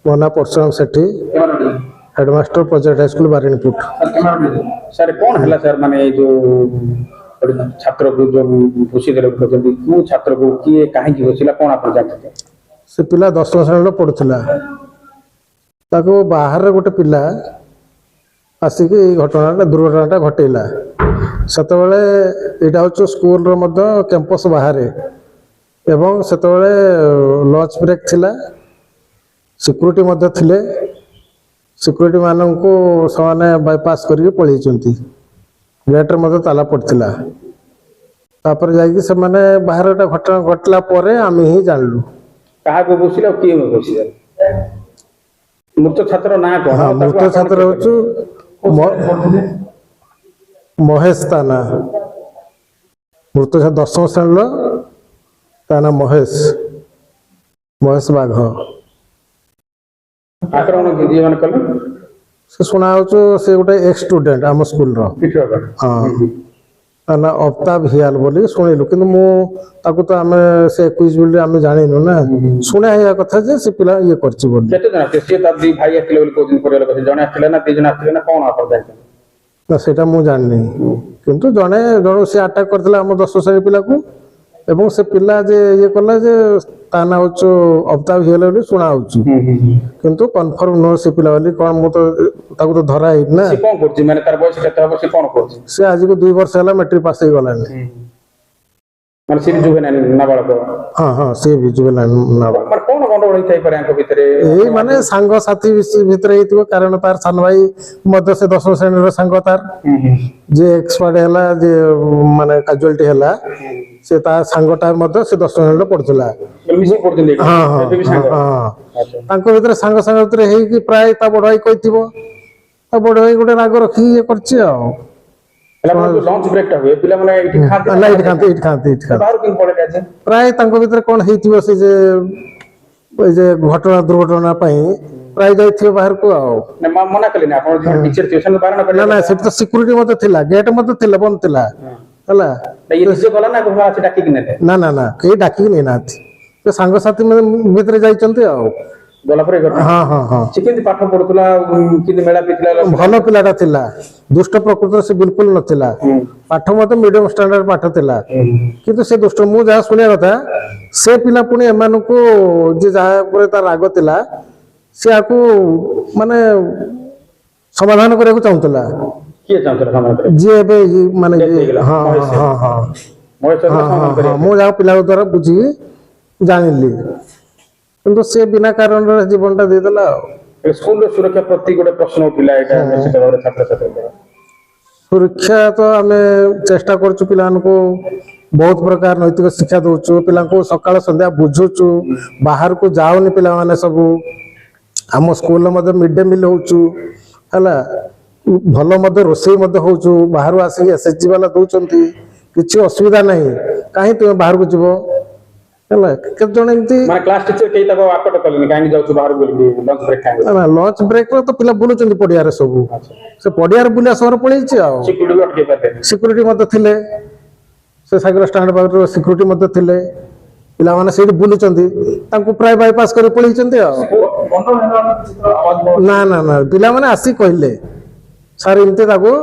ମୋ ନାଁ Parshuram Sethi headmaster project high school Barinipur. Sir कौन है सर माने जो छात्र को जो घुसी देले कहते को छात्र को किए काहे की घुसिला कौन आप जानते से पिला 10 श्रेणी पढ़ुला ताको बाहर गोटे पिला आसिक घटना दुर्घटना घटेला सेतबेले एटा होचो स्कूल रो मध्य कैंपस बाहर एवं सेतबेले लंच ब्रेक थिला सिक्यूरिटी मध्य थिले सिक्यूरिटी मानन को सने बाईपास करके पळी चंती गेट मध्य ताला पड़थिला तापर जाई से माने बाहर एटा घटना घटला परे आमे ही जानलु कहा को घुसिला के घुसिला मृत छात्र ना कोन मृत छात्र होचो महेश ताना मृत छात्र 10 श्रेणी ताना महेश बाघ आक्रमण जीवन कल से सुना से गोटे एक्स स्टूडेंट आम स्कूल ना अफ्ताब हियाल बोली शुणिलु कि तो आम से क्विज बोली आम जानिनु ना शुणा है कथा जे से पिला ये करछि बोली केते जना से तार दी भाई आथिले बोली कोदिन परिवार कथे जने आथिले ना 3 जन आथिले ना कोन आप जानि ना सेटा मु जाननी किंतु जने जण से अटैक करथिला हम 10 साल पिला को एवं से पिला जे ये कला जे ताना होचो अफ्ताब हियाल बोली सुना होचु किंतु कन्फर्म नो से पिला बोली कोन मु तो धरा है ना से कोन करछि माने तार बयस केते हो से कोन करछि से आज को 2 वर्ष हला मैट्रिक पास हो गला माने से जुवेनाइल नाबालक हां से भी जुवेनाइल नाबालक माने कोन कोन होई थाई पारे अंक भितरे ए माने संग साथी भितरे हेतिबो कारण तार सान भाई मध्य से 10 श्रेणी रो संग तार जे एक्सपर्ट हला जे माने कैजुअलिटी हला से ता संगटा मध्य से 10 श्रेणी रो पड़थला मिसी पड़थले हां भी संग अच्छा तांको भितरे संग संग भितरे हेई कि प्राय ता बडई कहिथिबो ता बडई गोटे राग रखी ये करछि आ लंच ब्रेक टा हुए पिला माने इठी खाते ना इठ खाते बाहर किन पड़े जाय प्राय तांको भितरे कोन हेइथिबो से जे ओइ जे घटना दुर्घटना पई प्राय जाइथिबो बाहर को आ ना मना कले ना आपण जे टीचर ट्यूशन बारण कर ना से तो सिक्यूरिटी मते थिला गेट मते थिला बंद थिला हला ये निजे गला ना घुमा से डाकी किने ना के डाकी नै नाथि तो संग साथी भितरे जाइचंती आ गला पर घटना हां चिकिन पाठ पढुतला किन मेला पितला भलो पिलाटा थिला दुष्ट प्रकृति से बिल्कुल नथिला पाठ मते मीडियम स्टैंडर्ड पाठ थिला किंतु से दुष्ट मु जा सुनिया कथा से पिला पुनी एमान को जे जा पर तार राग थिला से आकू माने समाधान करे को चाहतला के चाहतला समाधान करे जे बे माने हां मु जा पिला द्वारा बुझी जानिली किंतु से बिना कारण जीवनटा दे देला स्कूल सुरक्षा प्रति गोटे प्रश्न उठिला एटा छात्र छात्री सुरक्षा तो आम चेष्टा करछु पिलान को बहुत प्रकार नैतिक शिक्षा दउछु पिला को सकाळ संध्या बुझुछु बाहर को जाउनी पिला माने सब आम स्कूल मध्ये मिड डे मील होछु हला भलो मध्ये रोसई मध्ये होछु बाहर आसी एसएसजी वाला दउचंती किछि असुविधा नहीं काहे तुम बाहर को जिवो हला के जण एंती माने क्लास टीचर केई तको आपट कलनी काहे जाउछु बाहर बोली लंच ब्रेक खाए ना लंच ब्रेक रो तो पिला बुलुचंती पडिया रे सब से पडिया रे बुलिया सहर पळैछि आ सिक्यूरिटी अटके पाते सिक्यूरिटी मध्ये थिले से साइकिल स्टैंड पर सिक्यूरिटी मध्ये थिले पिला माने सेठी बुलुचंती तांको प्राय बाईपास करे पळैछंती आ ना पिला माने आसी कहले सर इनते ताको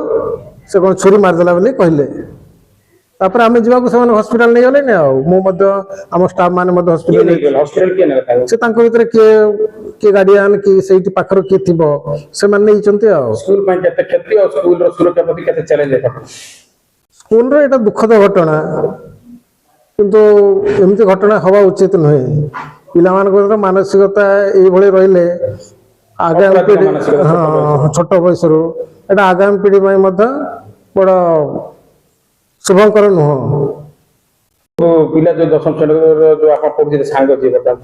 से कोन छुरी मार देला बोली कहले तापर आमे जीवा को समान हॉस्पिटल नै गले नै मो मध्य हम स्टाफ माने मध्य हॉस्पिटल के नै था से तांको भितरे के गार्डियन की सेठी पाखर के थिबो से माने नै चंती आ स्कूल में केते क्षति और स्कूल रो सुरक्षा प्रति केते चैलेंज है स्कूल रो एटा दुखद घटना किंतु एमती घटना हवा उचित नहे पिला मान मानसिकता एई भली रहिले आगामी पीढ़ी छोट बयस रो एटा आगामी पीढ़ी में मध्य बड़ शुभंकर नुह तो पिला जो 10 श्रेणी जो आप पढुछे सांग जे बता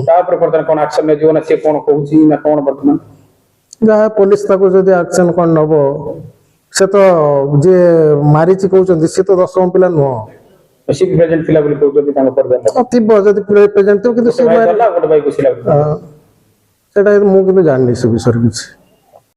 तापर परतन कोन एक्शन ने जीवन से कोन कहूची ना कोन वर्तमान जा पुलिस ताको जदी एक्शन कोन नबो से तो जे मारिची कहउचंदी से तो 10 पिला नुह सी प्रेजेंट पिला बोली कहउचंदी तांको परदा थिबो जदी प्रेजेंट तो किंतु से भाई गोटे भाई को सिला सेटा मु किंतु जाननी से विषय किछि